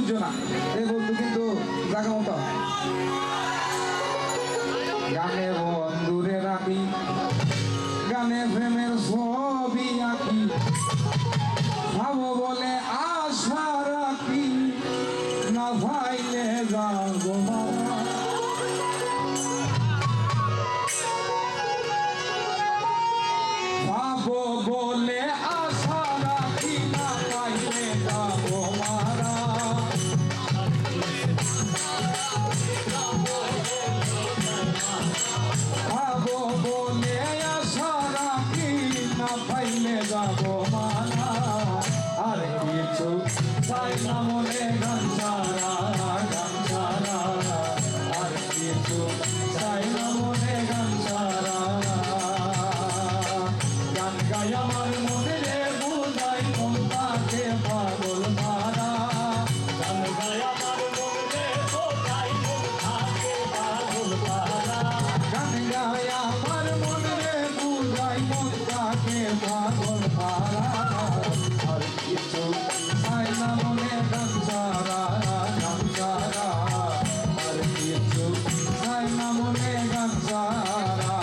বুঝছো না এই বন্ধু কিন্তু জায়গা মতো গানে বন্ধুরে রাখি গানে প্রেমের ছবি আঁকি ভাবো বলে আশা রাখি না ভাইলে যাবো ভাবো বলে আশা রাখি না ভাইলে যাবো মারা ভাবো বলে আশা রাখি না পাইলে যাবো মারা আর কিছু চাই না মনে গান ছাড়া আর কিছু চাই না মনে গান ছাড়া গান গাই আমার মনে রে বুঝাই মনটাকে পাগল মারা গান গাই আমার মনে বোঝাই মনটাকে পাগল মারা গান গাই আমার মনে রে বুঝাই মনটাকে পাগল মারা আর কিছু চাই না মনে গান ছাড়া আর কিছু চাই না মনে গান ছাড়া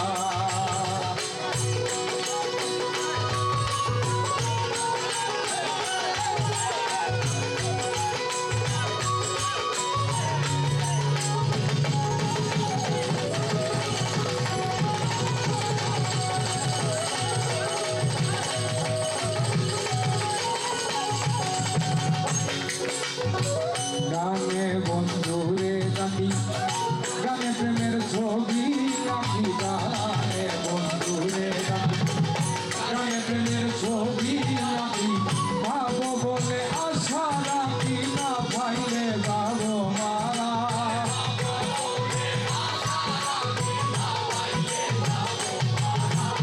গানে বন্ধুরে রাখি গানে প্রেমের ছবি আঁকি গানে বন্ধুরে রাখি গানে প্রেমের ছবি আঁকি ভাবো বলে আশা রাখি না পাইলে যাবো মারা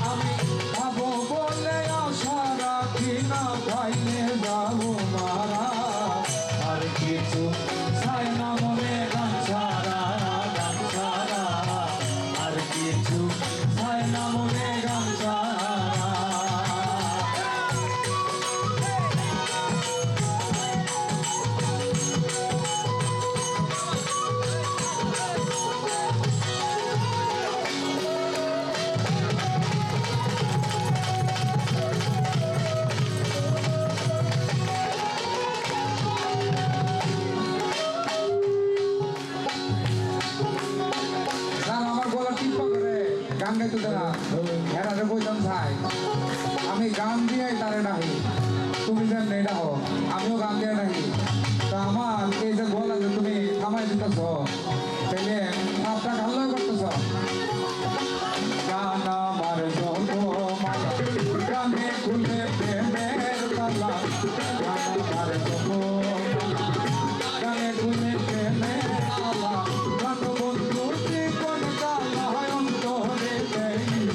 আমি ভাবো বলে আশা রাখি না পাইলে যাবো মারা আর কিছু চাই না মনে গান ছাড়া আর কিছু চাই না মনে গান ছাড়া গান গাইতে না এরা বইতাম চাই আমি গান দিয়ে তারে ডাকি তুমি যেন নেই ডাকো আমিও গান দিয়ে ডাকি তা আমার এই যে গলা যে তুমি থামাই দিতেছ তাইলে আপনার ভালোই করতেছ গান আমার যত মায়া গানে খুলে প্রেমের তালা গান আমার যত গানে খুলে প্রেমের তালা গান বন্ধু কোন তালা অন্তরে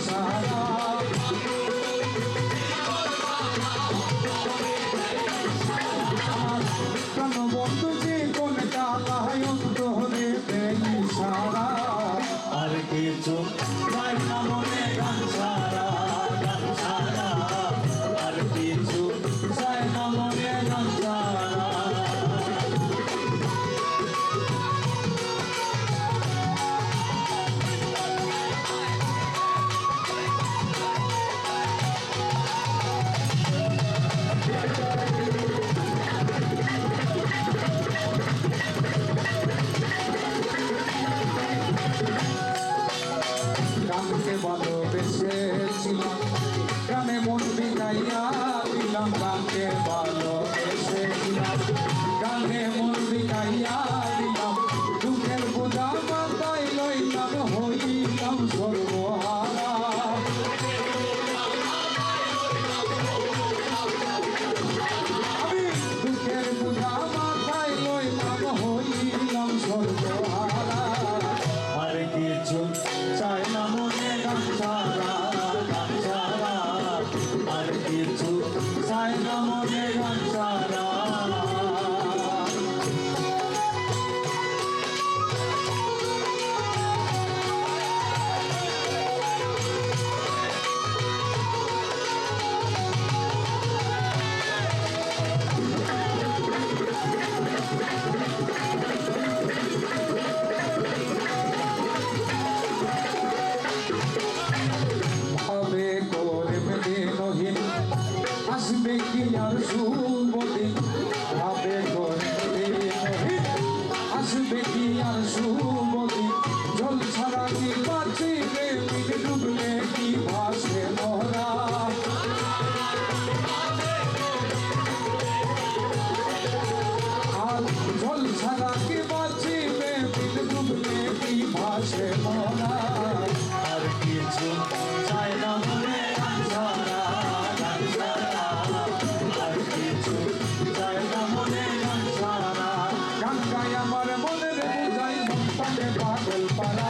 সারা প্রাণ বন্ধু যে কোন তালা অন্তরে সারা জল ছাড়া কি বাঁচিবে দিন ডুবলে কি ভাসে মরা আর কিছু চাই না মনে গান ছাড়া, গান ছাড়া। আর কিছু চাই না মনে গান ছাড়া। গান গাই আমার মনের বুঝাই মন পানে পাগল পারা